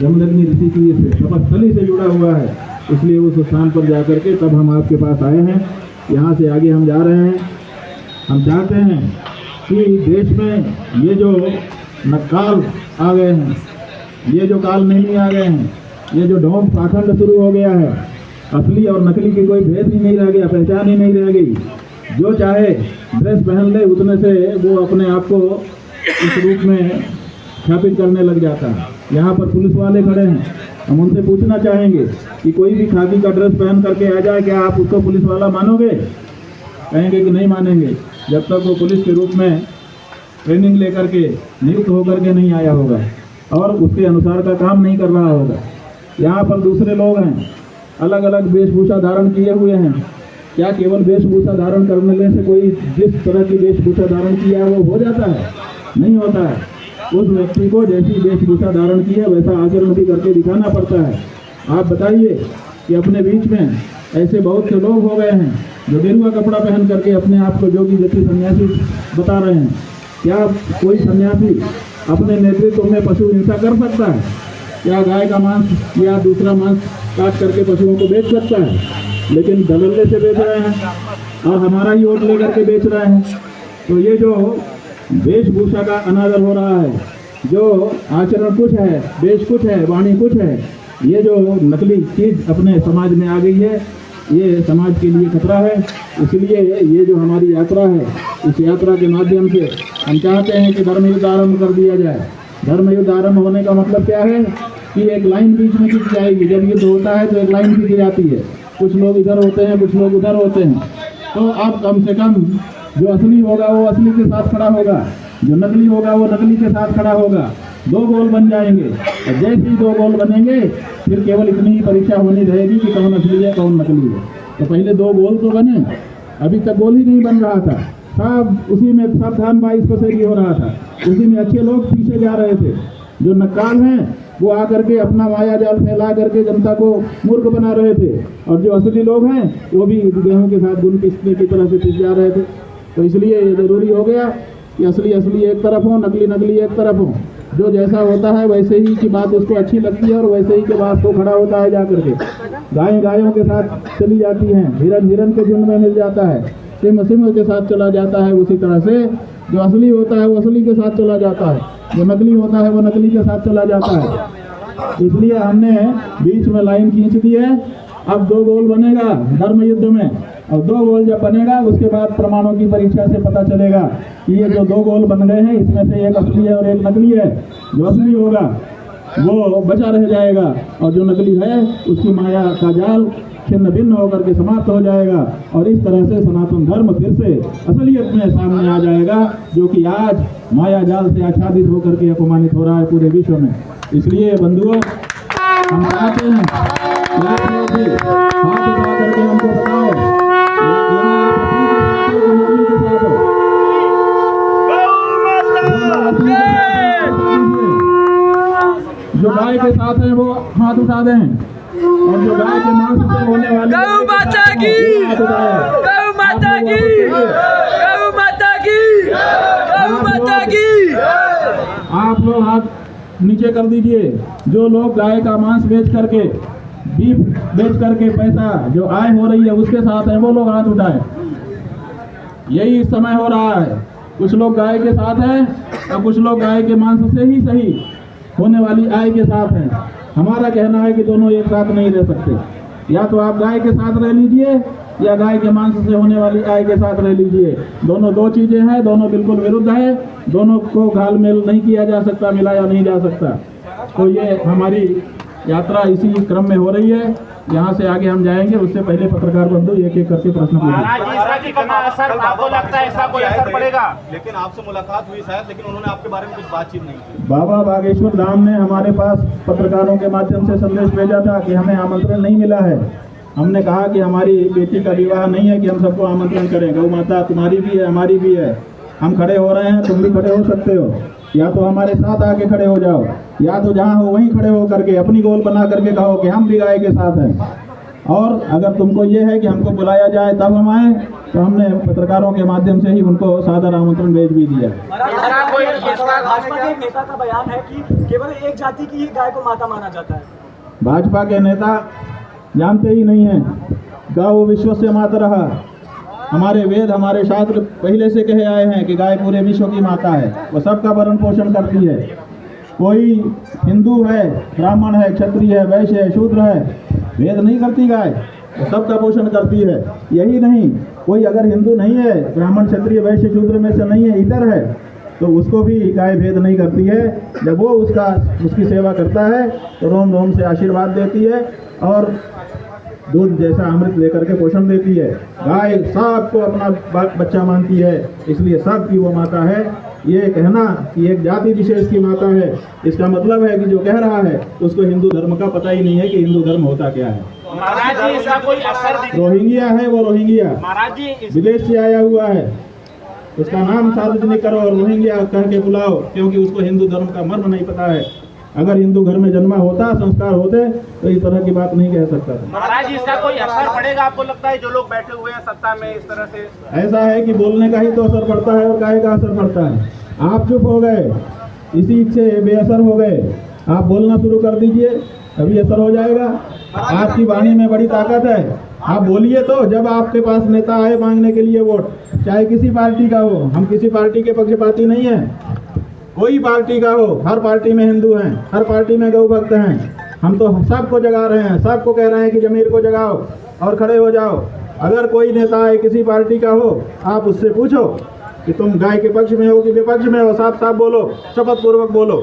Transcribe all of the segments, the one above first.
जमदग्नि ऋषि की तपस्थली से जुड़ा हुआ है, इसलिए उस स्थान पर जाकर के तब हम आपके पास आए हैं। यहाँ से आगे हम जा रहे हैं। हम चाहते हैं कि देश में ये जो नक्काल आ गए हैं, ये जो काल नहीं आ गए हैं, ये जो ढोंग पाखंड शुरू हो गया है, असली और नकली की कोई भेद ही नहीं रह गया, पहचान ही नहीं रह गई। जो चाहे ड्रेस पहन ले, उतने से वो अपने आप को इस रूप में स्थापित करने लग जाता है। यहाँ पर पुलिस वाले खड़े हैं, हम उनसे पूछना चाहेंगे कि कोई भी खाकी का ड्रेस पहन करके आ जाए, क्या आप उसको पुलिस वाला मानोगे? कहेंगे कि नहीं मानेंगे, जब तक वो पुलिस के रूप में ट्रेनिंग लेकर के नियुक्त होकर के नहीं आया होगा और उसके अनुसार का काम नहीं कर रहा होगा। यहाँ पर दूसरे लोग हैं, अलग अलग वेशभूषा धारण किए हुए हैं। क्या केवल वेशभूषा धारण करने से कोई जिस तरह की वेशभूषा धारण किया है वो हो जाता है? नहीं होता है। उस व्यक्ति को जैसी वेशभूषा धारण की है वैसा आचरण भी करके दिखाना पड़ता है। आप बताइए कि अपने बीच में ऐसे बहुत से लोग हो गए हैं जो गेरुआ कपड़ा पहन करके अपने आप को जोगी जति सन्यासी बता रहे हैं। क्या कोई सन्यासी अपने नेतृत्व में पशु हिंसा कर सकता है? क्या गाय का मांस या दूसरा मांस काट करके पशुओं को बेच सकता है? लेकिन दलल्ले से बेच रहे हैं और हमारा ही वोट लेकर के बेच रहे हैं। तो ये जो वेशभूषा का अनादर हो रहा है, जो आचरण कुछ है, वेश कुछ है, वाणी कुछ है, ये जो नकली चीज़ अपने समाज में आ गई है, ये समाज के लिए खतरा है। इसलिए ये जो हमारी यात्रा है, इस यात्रा के माध्यम से हम चाहते हैं कि धर्म युद्ध आरम्भ कर दिया जाए। धर्म युद्ध आरम्भ होने का मतलब क्या है कि एक लाइन बीच में खींच जाएगी। जब युद्ध होता है तो एक लाइन खींची जाती है, कुछ लोग इधर होते हैं, कुछ लोग उधर होते हैं। तो अब कम से कम जो असली होगा वो असली के साथ खड़ा होगा, जो नकली होगा वो नकली के साथ खड़ा होगा। दो गोल बन जाएंगे और जैसे ही दो गोल बनेंगे फिर केवल इतनी ही परीक्षा होनी रहेगी कि कौन असली है कौन नकली है। तो पहले दो गोल तो बने, अभी तक गोल ही नहीं बन रहा था। सब उसी में सावधान 22% हो रहा था, उसी में अच्छे लोग पीछे जा रहे थे। जो नक्काल हैं वो आकर के अपना माया जाल फैला करके जनता को मूर्ख बना रहे थे, और जो असली लोग हैं वो भी गेहूं के साथ गुण पीसने की तरह से पीस जा रहे थे। तो इसलिए ये जरूरी हो गया कि असली असली एक तरफ हो, नकली नकली एक तरफ हो। जो जैसा होता है वैसे ही की बात उसको अच्छी लगती है और वैसे ही के बाद वो खड़ा होता है जाकर के। गाय गायों के साथ चली जाती हैं, हिरन हिरन के झुंड में मिल जाता है, सिंह सिंह के साथ चला जाता है। उसी तरह से जो असली होता है वो असली के साथ चला जाता है, जो नकली होता है वो नकली के साथ चला जाता है। इसलिए हमने बीच में लाइन खींच दी है। अब दो गोल बनेगा धर्म युद्ध में, और दो गोल जब बनेगा उसके बाद प्रमाणों की परीक्षा से पता चलेगा कि ये जो दो गोल बन गए हैं इसमें से एक असली है और एक नकली है। जो असली होगा वो बचा रह जाएगा और जो नकली है उसकी माया का जाल छिन्न भिन्न होकर के समाप्त हो जाएगा। और इस तरह से सनातन धर्म फिर से असलियत में सामने आ जाएगा, जो कि आज माया जाल से आच्छादित होकर के अपमानित हो रहा है पूरे विश्व में। इसलिए बंधुओं, हम चाहते हैं हाथ उठा करके हमको बताओ जो गाय के साथ है वो हाथ उठा दें, और जो गाय के मांस से होने वाली गौ माता की, गौ माता की, गौ माता की, गौ माता की। आप लोग हाथ नीचे कर दीजिए। जो लोग गाय का मांस बेच करके, बीफ बेच करके पैसा जो आय हो रही है उसके साथ है वो लोग हाथ उठाए। यही समय हो रहा है, कुछ लोग गाय के साथ हैं और कुछ लोग गाय के मांस से ही सही होने वाली आय के साथ हैं। हमारा कहना है कि दोनों एक साथ नहीं रह सकते। या तो आप गाय के साथ रह लीजिए या गाय के मांस से होने वाली आय के साथ रह लीजिए। दोनों दो चीजें हैं, दोनों बिल्कुल विरुद्ध है, दोनों को घालमेल नहीं किया जा सकता, मिलाया नहीं जा सकता। तो ये हमारी यात्रा इसी क्रम में हो रही है। यहाँ से आगे हम जाएंगे, उससे पहले पत्रकार बंधु एक एक करके प्रश्न पूछेंगे। कितना असर आपको लगता है, इसका कोई असर पड़ेगा? लेकिन आपसे मुलाकात हुई शायद, लेकिन उन्होंने आपके बारे में कुछ बातचीत नहीं की। बाबा बागेश्वर धाम ने हमारे पास पत्रकारों के माध्यम से संदेश भेजा था कि हमें आमंत्रण नहीं मिला है। हमने कहा कि हमारी बेटी का विवाह नहीं है कि हम सबको आमंत्रण करें। गौ माता तुम्हारी भी है, हमारी भी है। हम खड़े हो रहे हैं, तुम भी खड़े हो सकते हो। या तो हमारे साथ आके खड़े हो जाओ, या तो जहाँ हो वहीं खड़े हो करके अपनी गोल बना करके कहो कि हम भी गाय के साथ हैं। और अगर तुमको ये है कि हमको बुलाया जाए तब हम आए, तो हमने पत्रकारों के माध्यम से ही उनको सादर आमंत्रण भेज भी दिया। भाजपा के एक नेता का बयान है कि केवल एक जाति की ही गाय को माता माना जाता है। भाजपा के नेता जानते ही नहीं हैं, गौ विश्वस्य मातरः, हमारे वेद हमारे शास्त्र पहले से कहे आए हैं कि गाय पूरे विश्व की माता है, वह सबका भरण पोषण करती है। कोई हिंदू है, ब्राह्मण है, क्षत्रिय है, वैश्य है, शूद्र है, भेद नहीं करती गाय, वो सबका पोषण करती है। यही नहीं, कोई अगर हिंदू नहीं है, ब्राह्मण क्षत्रिय वैश्य शूद्र में से नहीं है, इतर है, तो उसको भी गाय भेद नहीं करती है। जब वो उसकी सेवा करता है तो रोम रोम से आशीर्वाद देती है और दूध जैसा अमृत लेकर के पोषण देती है। गाय सबको अपना बच्चा मानती है, इसलिए सबकी वो माता है। ये कहना कि एक जाति विशेष की माता है, इसका मतलब है कि जो कह रहा है उसको हिंदू धर्म का पता ही नहीं है कि हिंदू धर्म होता क्या है। महाराज जी इसका कोई असर रोहिंग्या है, वो रोहिंग्या महाराज जी विदेश से आया हुआ है, उसका नाम सार्वजनिक करो और रोहिंग्या कह के बुलाओ, क्योंकि उसको हिंदू धर्म का मर्म नहीं पता है। अगर हिंदू घर में जन्मा होता, संस्कार होते, तो इस तरह की बात नहीं कह सकता था। महाराज जी इसका कोई असर पड़ेगा आपको लगता है, जो लोग बैठे हुए हैं सत्ता में इस तरह से? ऐसा है कि बोलने का ही तो असर पड़ता है और काहे का असर पड़ता है। आप चुप हो गए, इसी से बेअसर हो गए, आप बोलना शुरू कर दीजिए, तभी असर हो जाएगा। आपकी वाणी में बड़ी ताकत है, आप बोलिए तो। जब आपके पास नेता आए मांगने के लिए वोट, चाहे किसी पार्टी का हो, हम किसी पार्टी के पक्षपाती नहीं है, कोई पार्टी का हो, हर पार्टी में हिंदू हैं, हर पार्टी में गौ भक्त हैं। हम तो सबको जगा रहे हैं, सबको कह रहे हैं कि जमीर को जगाओ और खड़े हो जाओ। अगर कोई नेता है किसी पार्टी का हो, आप उससे पूछो कि तुम गाय के पक्ष में हो कि विपक्ष में हो, साफ साफ बोलो, शपथ पूर्वक बोलो।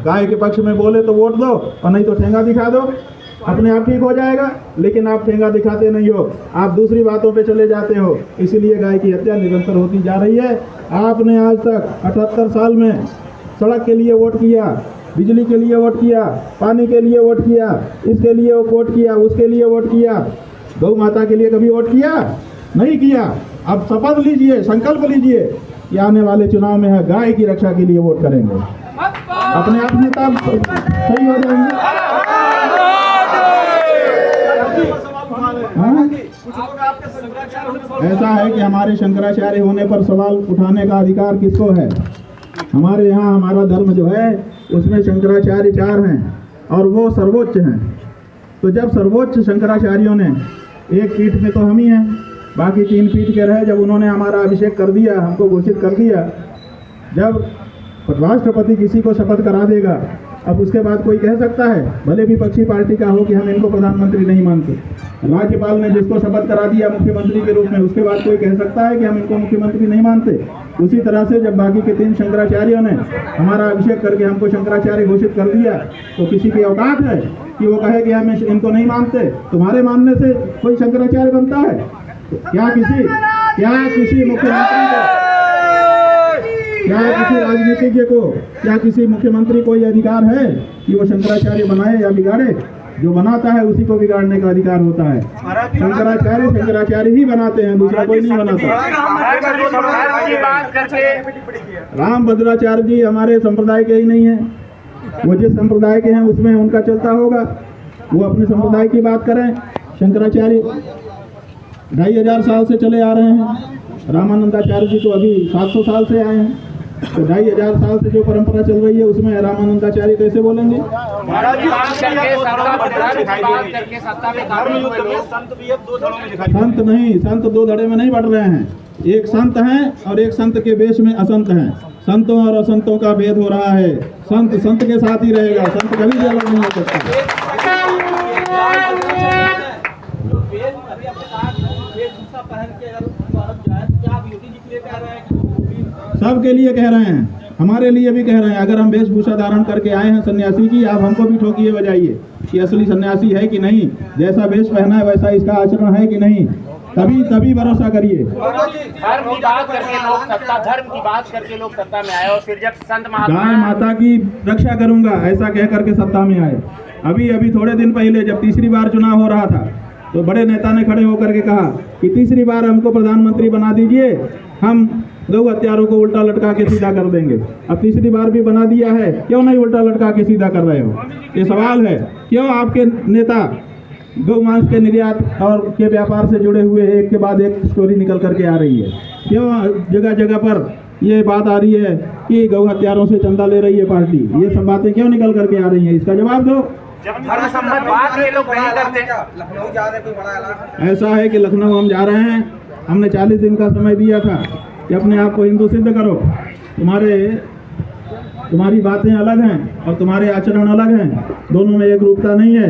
गाय के पक्ष में बोले तो वोट दो, और नहीं तो ठेंगा दिखा दो, अपने आप ठीक हो जाएगा। लेकिन आप ठेंगा दिखाते नहीं हो, आप दूसरी बातों पे चले जाते हो, इसीलिए गाय की हत्या निरंतर होती जा रही है। आपने आज तक 78 साल में सड़क के लिए वोट किया, बिजली के लिए वोट किया, पानी के लिए वोट किया, इसके लिए वोट किया, उसके लिए वोट किया, गौ माता के लिए कभी वोट किया? नहीं किया। अब शपथ लीजिए, संकल्प लीजिए कि आने वाले चुनाव में है गाय की रक्षा के लिए वोट करेंगे, अपने आप नेता सही हो जाएंगे। हाँ? ऐसा है कि हमारे शंकराचार्य होने पर सवाल उठाने का अधिकार किसको है? हमारे यहाँ हमारा धर्म जो है उसमें शंकराचार्य 4 हैं और वो सर्वोच्च हैं। तो जब सर्वोच्च शंकराचार्यों ने, एक पीठ में तो हम ही हैं, बाकी 3 पीठ के रहे, जब उन्होंने हमारा अभिषेक कर दिया, हमको घोषित कर दिया, जब राष्ट्रपति किसी को शपथ करा देगा, अब उसके बाद कोई कह सकता है, भले विपक्षी पार्टी का हो, कि हम इनको प्रधानमंत्री नहीं मानते। राज्यपाल ने जिसको शपथ करा दिया मुख्यमंत्री के रूप में, उसके बाद कोई कह सकता है कि हम इनको मुख्यमंत्री नहीं मानते। उसी तरह से जब बाकी के 3 शंकराचार्यों ने हमारा अभिषेक करके हमको शंकराचार्य घोषित कर दिया, तो किसी की औकात है कि वो कहे कि हम इनको नहीं मानते? तुम्हारे मानने से कोई शंकराचार्य बनता है? क्या किसी मुख्यमंत्री को, क्या किसी राजनीतिज्ञ को, क्या किसी मुख्यमंत्री को ये अधिकार है कि वो शंकराचार्य बनाए या बिगाड़े? जो बनाता है उसी को बिगाड़ने का अधिकार होता है। शंकराचार्य ही बनाते हैं, दूसरा कोई नहीं बनाता। राम भद्राचार्य जी हमारे संप्रदाय के ही नहीं है, वो जिस संप्रदाय के हैं उसमें उनका चलता होगा, वो अपने संप्रदाय की बात करें। शंकराचार्य 2500 साल से चले आ रहे हैं, रामानंदाचार्य जी तो अभी 700 साल से आए हैं, तो 2500 साल से जो परंपरा चल रही है उसमें रामानंदाचार्य कैसे बोलेंगे? संत नहीं, संत 2 धड़े में नहीं बढ़ रहे हैं। एक संत हैं और एक संत के वेश में असंत हैं। संतों और असंतों का भेद हो रहा है। संत संत के साथ ही रहेगा, संत कभी भी अलग नहीं हो सकता। सबके लिए कह रहे हैं, हमारे लिए भी कह रहे हैं। अगर हम वेशभूषा धारण करके आए हैं सन्यासी की, आप हमको भी ठोकिए बजाइए कि असली सन्यासी है कि नहीं, जैसा वेश पहना है वैसा इसका आचरण है कि नहीं, तभी भरोसा करिए। धर्म की बात करके लोग सत्ता, धर्म की बात करके लोग सत्ता में आए, और फिर जब संत महात्मा गाय माता की रक्षा करूंगा ऐसा कह करके सत्ता में आए। अभी थोड़े दिन पहले जब तीसरी बार चुनाव हो रहा था, तो बड़े नेता ने खड़े होकर के कहा कि तीसरी बार हमको प्रधानमंत्री बना दीजिए, हम गौ हत्यारों को उल्टा लटका के सीधा कर देंगे। अब तीसरी बार भी बना दिया है, क्यों नहीं उल्टा लटका के सीधा कर रहे हो? ये सवाल है। क्यों आपके नेता गौ मांस के निर्यात और के व्यापार से जुड़े हुए एक के बाद एक स्टोरी निकल करके आ रही है। क्यों जगह जगह पर ये बात आ रही है कि गौ हत्यारों से चंदा ले रही है पार्टी, ये सब बातें क्यों निकल करके आ रही हैं, इसका जवाब दो। धर्म संबंध बात ये लोग नहीं करते। लखनऊ जा रहे कोई बड़ा ऐलान? ऐसा है कि लखनऊ हम जा रहे हैं, हमने 40 दिन का समय दिया था कि अपने आप को हिंदू सिद्ध करो। तुम्हारी बातें अलग हैं और तुम्हारे आचरण अलग हैं, दोनों में एक रूपता नहीं है।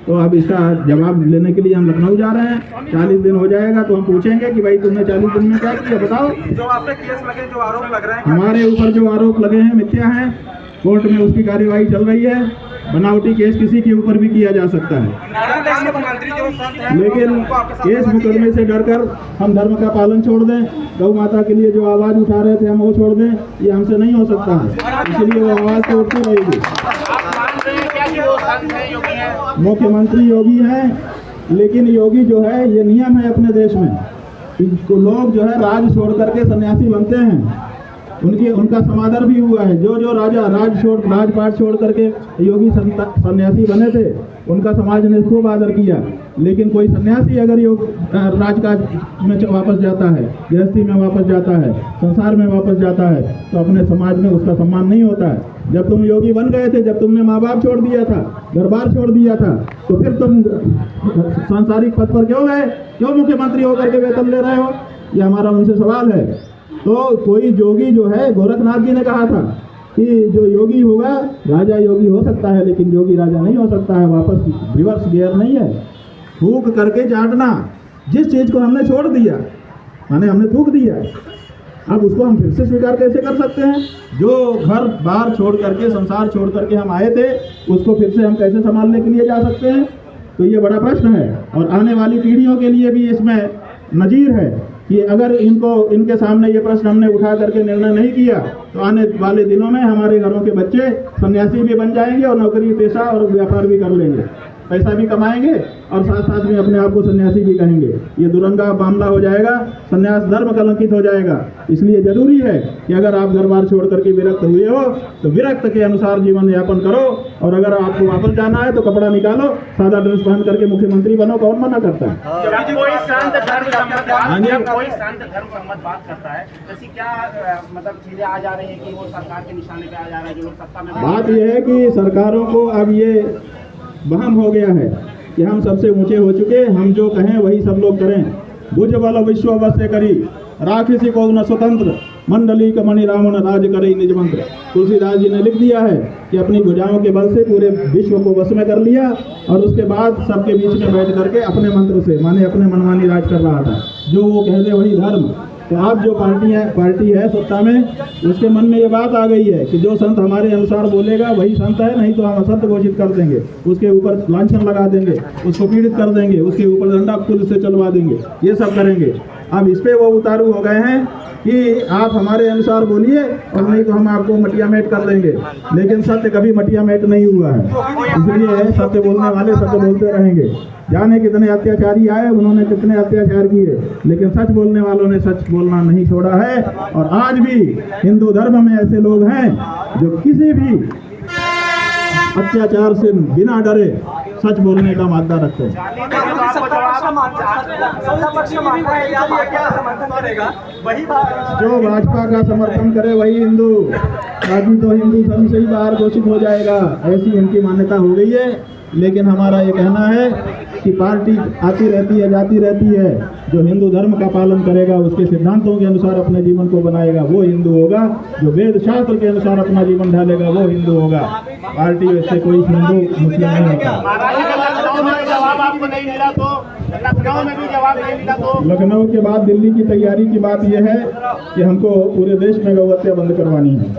तो अब इसका जवाब लेने के लिए हम लखनऊ जा रहे हैं। 40 दिन हो जाएगा तो हम पूछेंगे कि भाई तुमने 40 दिन में क्या किया, बताओ। जो आप पे केस लगे, जो आरोप लग रहे हैं, हमारे ऊपर जो आरोप लगे हैं मिथ्या हैं, कोर्ट में उसकी कार्यवाही चल रही है। बनावटी केस किसी के ऊपर भी किया जा सकता है, लेकिन केस मुकदमे से डरकर हम धर्म का पालन छोड़ दें, गौ माता के लिए जो आवाज़ उठा रहे थे हम वो छोड़ दें, ये हमसे नहीं हो सकता है। इसलिए वो आवाज़ तो उठती रहेगी। मुख्यमंत्री योगी हैं, लेकिन योगी जो है ये नियम है अपने देश में, लोग जो है राज छोड़ करके सन्यासी बनते हैं। उनका समादर भी हुआ है। जो राजा राजपाट छोड़ करके योगी सन्यासी बने थे, उनका समाज ने खूब आदर किया। लेकिन कोई सन्यासी अगर राजकाज में वापस जाता है, गृहस्थी में वापस जाता है, संसार में वापस जाता है, तो अपने समाज में उसका सम्मान नहीं होता है। जब तुम योगी बन गए थे, जब तुमने माँ बाप छोड़ दिया था, घर बार छोड़ दिया था, तो फिर तुम सांसारिक पद पर क्यों गए? क्यों मुख्यमंत्री होकर के वेतन ले रहे हो? ये हमारा उनसे सवाल है। तो कोई योगी जो है, गोरखनाथ जी ने कहा था कि जो योगी होगा राजा योगी हो सकता है, लेकिन योगी राजा नहीं हो सकता है। वापस रिवर्स गियर नहीं है, थूक करके चाटना। जिस चीज़ को हमने छोड़ दिया, माने हमने थूक दिया, अब उसको हम फिर से स्वीकार कैसे कर सकते हैं? जो घर बार छोड़ करके, संसार छोड़ करके हम आए थे, उसको फिर से हम कैसे संभालने के लिए जा सकते हैं? तो ये बड़ा प्रश्न है। और आने वाली पीढ़ियों के लिए भी इसमें नज़ीर है कि अगर इनके सामने ये प्रश्न हमने उठा करके निर्णय नहीं किया, तो आने वाले दिनों में हमारे घरों के बच्चे सन्यासी भी बन जाएंगे और नौकरी पेशा और व्यापार भी कर लेंगे, पैसा भी कमाएंगे और साथ साथ में अपने आप को सन्यासी भी कहेंगे। ये दुरंगा मामला हो जाएगा, सन्यास धर्म कलंकित हो जाएगा। इसलिए जरूरी है कि अगर आप घर बार छोड़ करके विरक्त हुए हो, तो विरक्त के अनुसार जीवन यापन करो। और अगर आपको वापस जाना है तो कपड़ा निकालो, सादा ड्रेस पहन करके मुख्यमंत्री बनो। कौन मना करता है? जब कोई शांत धर्म सम्मत बात करता है, ऐसी क्या मतलब चीजें आ जा रही है कि वो सरकार के निशाने पे आ जा रहा है, जो लोग सत्ता में? बात यह है कि सरकारों को अब ये वहम हो गया है कि हम सबसे ऊंचे हो चुके, हम जो कहें वही सब लोग करें। भुज बल विश्व अवश्य करी, राखिसी को न स्वतंत्र, मंडली का मणि रावण राज करे निज मंत्र। तुलसीदास जी ने लिख दिया है कि अपनी भुजाओं के बल से पूरे विश्व को वश में कर लिया और उसके बाद सबके बीच में बैठ करके अपने मंत्र से, माने अपने मनमानी राज कर रहा था। जो वो कहते वही धर्म। तो आप जो पार्टी है सत्ता में, उसके मन में ये बात आ गई है कि जो संत हमारे अनुसार बोलेगा वही संत है, नहीं तो हम असंत घोषित कर देंगे, उसके ऊपर लांछन लगा देंगे, उसको पीड़ित कर देंगे, उसके ऊपर डंडा पुलिस से चलवा देंगे, ये सब करेंगे। अब इस पे वो उतारू हो गए हैं कि आप हमारे अनुसार बोलिए और नहीं तो हम आपको मटिया मेट कर देंगे। लेकिन सत्य कभी मटिया मेट नहीं हुआ है, इसलिए सत्य बोलने वाले सत्य बोलते रहेंगे। जाने कितने अत्याचारी आए, उन्होंने कितने अत्याचार किए, लेकिन सच बोलने वालों ने सच बोलना नहीं छोड़ा है। और आज भी हिंदू धर्म में ऐसे लोग हैं जो किसी भी अत्याचार से बिना डरे सच बोलने का मादा रखते हैं। जो भाजपा का समर्थन करे वही हिंदू, बाकी तो हिंदू धर्म से ही बाहर घोषित हो जाएगा, ऐसी इनकी मान्यता हो गई है। लेकिन हमारा ये कहना है कि पार्टी आती रहती है, जाती रहती है, जो हिंदू धर्म का पालन करेगा, उसके सिद्धांतों के अनुसार अपने जीवन को बनाएगा, वो हिंदू होगा। जो वेद शास्त्र के अनुसार अपना जीवन ढालेगा, वो हिंदू होगा। पार्टी वैसे कोई हिंदू मुस्लिम नहीं होता। जवाब आपको नहीं मिला तो लखनऊ में भी जवाब नहीं मिला तो? लखनऊ के बाद दिल्ली की तैयारी की बात यह है कि हमको पूरे देश में गौ हत्या बंद करवानी है।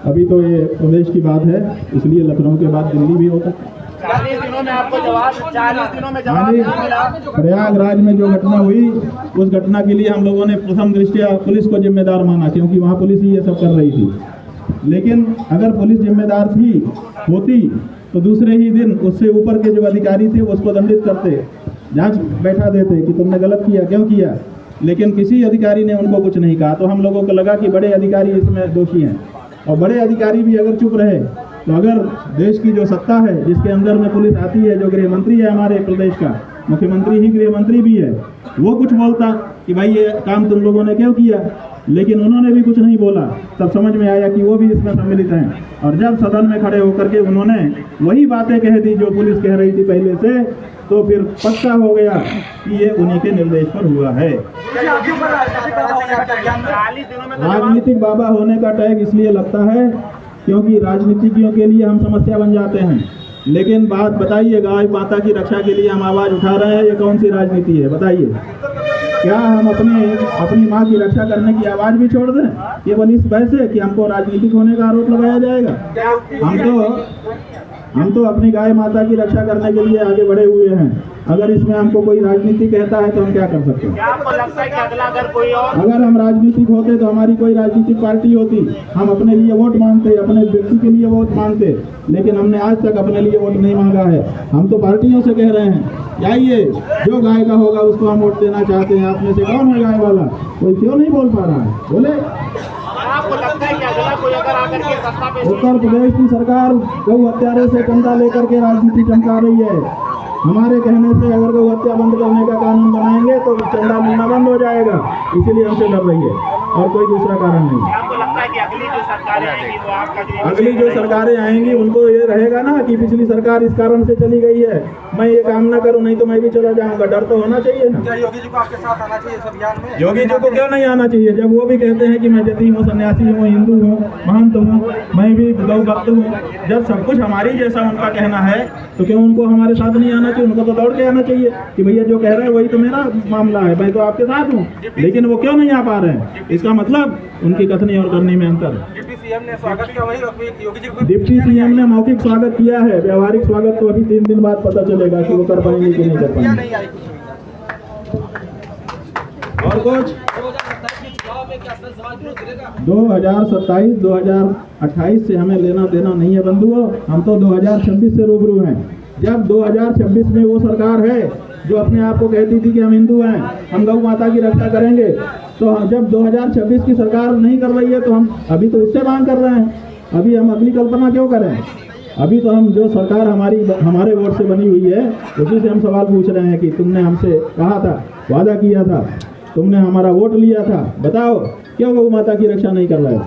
अभी तो ये प्रदेश की बात है, इसलिए लखनऊ के बाद दिल्ली भी होता है। 40 दिनों में आपको जवाब, 40 दिनों में जवाब नहीं मिला। प्रयागराज में जो घटना हुई, उस घटना के लिए हम लोगों ने प्रथम दृष्टया पुलिस को जिम्मेदार माना, क्योंकि वहाँ पुलिस ही ये सब कर रही थी। लेकिन अगर पुलिस जिम्मेदार होती तो दूसरे ही दिन उससे ऊपर के जो अधिकारी थे उसको दंडित करते, जांच बैठा देते कि तुमने गलत किया, क्यों किया। लेकिन किसी अधिकारी ने उनको कुछ नहीं कहा। तो हम लोगों को लगा कि बड़े अधिकारी इसमें दोषी हैं, और बड़े अधिकारी भी अगर चुप रहे तो अगर देश की जो सत्ता है जिसके अंदर में पुलिस आती है, जो गृह मंत्री है हमारे प्रदेश का, मुख्यमंत्री ही गृह मंत्री भी है, वो कुछ बोलता कि भाई ये काम तुम लोगों ने क्यों किया, लेकिन उन्होंने भी कुछ नहीं बोला। तब समझ में आया कि वो भी इसमें सम्मिलित हैं, और जब सदन में खड़े होकर के उन्होंने वही बातें कह दी जो पुलिस कह रही थी पहले से, तो फिर पक्का हो गया कि ये उन्हीं के निर्देश पर हुआ है। राजनीतिक बाबा होने का टैग इसलिए लगता है क्योंकि राजनीतिज्ञों के लिए हम समस्या बन जाते हैं। लेकिन बात बताइए, गाय माता की रक्षा के लिए हम आवाज उठा रहे हैं, ये कौन सी राजनीति है बताइए? क्या हम अपनी माँ की रक्षा करने की आवाज भी छोड़ दें केवल इस वजह से कि हमको राजनीतिक होने का आरोप लगाया जाएगा? हम तो अपनी गाय माता की रक्षा करने के लिए आगे बढ़े हुए हैं। अगर इसमें हमको कोई राजनीति कहता है तो हम क्या कर सकते हैं? क्या आपको लगता है कि अगला अगर हम राजनीतिक होते तो हमारी कोई राजनीतिक पार्टी होती, हम अपने लिए वोट मांगते, अपने व्यक्ति के लिए वोट मांगते, लेकिन हमने आज तक अपने लिए वोट नहीं मांगा है। हम तो पार्टियों से कह रहे हैं आइए जो गाय का होगा उसको हम वोट देना चाहते हैं। आप में से कौन है गाय वाला? कोई क्यों नहीं बोल पा रहा है? बोले। आपको लगता है कि अगला कोई अगर आकर के सत्ता पे उत्तर प्रदेश की सरकार गौ हत्यारे से चंदा लेकर के राजनीति चमका रही है। हमारे कहने से अगर गौ हत्या बंद करने का कानून बनाएंगे तो चंदा मिलना बंद हो जाएगा, इसीलिए हमसे लड़ रही है और कोई दूसरा कारण नहीं। आपको लगता है कि अगली जो सरकारें आएंगी वो आपका अगली जो सरकारें आएंगी उनको ये रहेगा ना कि पिछली सरकार इस कारण से चली गई है, मैं ये काम ना करूं नहीं तो मैं भी चला जाऊंगा। डर तो होना चाहिए ना। क्या योगी जी को आपके साथ आना चाहिए इस अभियान में? योगी जी को क्यों नहीं आना चाहिए जब वो भी कहते हैं कि मैं जति हूँ, सन्यासी हूँ, हिंदू हूँ, महंत हूँ, मैं भी गौ भक्त हूँ। जब सब कुछ हमारी जैसा उनका कहना है तो क्यों उनको हमारे साथ नहीं आना चाहिए? उनको तो दौड़ के आना चाहिए कि भैया जो कह रहे हैं वही तो मेरा मामला है, मैं तो आपके साथ हूँ। लेकिन वो क्यों नहीं आ पा रहे हैं? इसका मतलब उनकी कथनी और करनी में अंतर है। डिप्टी सीएम ने स्वागत किया, वही योगी जी को डिप्टी सीएम ने मौखिक स्वागत किया है, व्यवहारिक स्वागत तो अभी 3 दिन बाद पता चलेगा कि वो कर पाएंगे कि नहीं कर पाएंगे। नहीं आई। और कुछ 2027-2028 से हमें लेना देना नहीं है बंधुओं, हम तो 2026 से रूबरू हैं। जब 2026 में वो सरकार है जो अपने आप को कहती थी कि हम हिंदू हैं, हम गौ माता की रक्षा करेंगे, तो जब 2026 की सरकार नहीं कर रही है तो हम अभी तो उससे मांग कर रहे हैं। अभी हम अगली कल्पना क्यों करें? अभी तो हम जो सरकार हमारे वोट से बनी हुई है उसी से हम सवाल पूछ रहे हैं कि तुमने हमसे कहा था, वादा किया था, तुमने हमारा वोट लिया था, बताओ क्यों गौ माता की रक्षा नहीं कर रहे हो?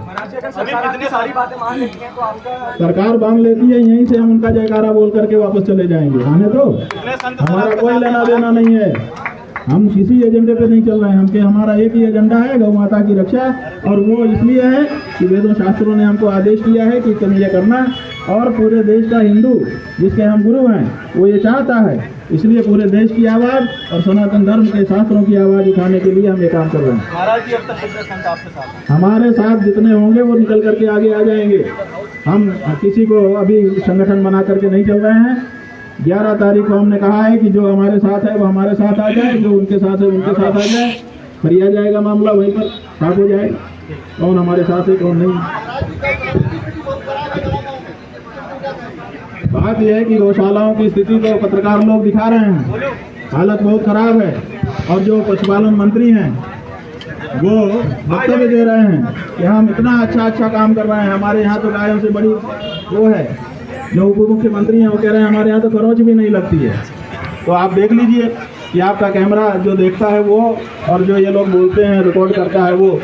सारी बातें मान लेती हैं तो आपका सरकार बांध लेती है, यहीं से हम उनका जयकारा बोल करके वापस चले जाएंगे। हमें तो हमारा कोई लेना देना नहीं है, हम किसी एजेंडे पे नहीं चल रहे हैं। हमारा एक ही एजेंडा है, गौ माता की रक्षा, और वो इसलिए है कि वेदों शास्त्रों ने हमको आदेश किया है कि तुम ये करना, और पूरे देश का हिंदू जिसके हम गुरु हैं वो ये चाहता है, इसलिए पूरे देश की आवाज़ और सनातन धर्म के शास्त्रों की आवाज़ उठाने के लिए हम ये काम कर रहे हैं। महाराज जी अब तक कितने संत आपके साथ? हमारे साथ जितने होंगे वो निकल करके आगे आ जाएंगे। हम किसी को अभी संगठन बना करके नहीं चल रहे हैं। 11 तारीख को हमने कहा है कि जो हमारे साथ है वो हमारे साथ आ जाए, जो उनके साथ है उनके साथ आ जाए, फरिया जाएगा मामला, वहीं पर साफ हो जाएगा कौन हमारे साथ है कौन नहीं। बात यह है कि गौशालाओं की स्थिति को पत्रकार लोग दिखा रहे हैं, हालत बहुत खराब है, और जो पशुपालन मंत्री हैं वो वक्तव्य दे रहे हैं कि हम इतना अच्छा काम कर रहे हैं, हमारे यहाँ तो गायों से बड़ी वो है। जो उप मुख्यमंत्री हैं वो कह रहे हैं हमारे यहाँ तो खरोच भी नहीं लगती है। तो आप देख लीजिए कि आपका कैमरा जो देखता है वो, और जो ये लोग बोलते हैं रिकॉर्ड करता है वो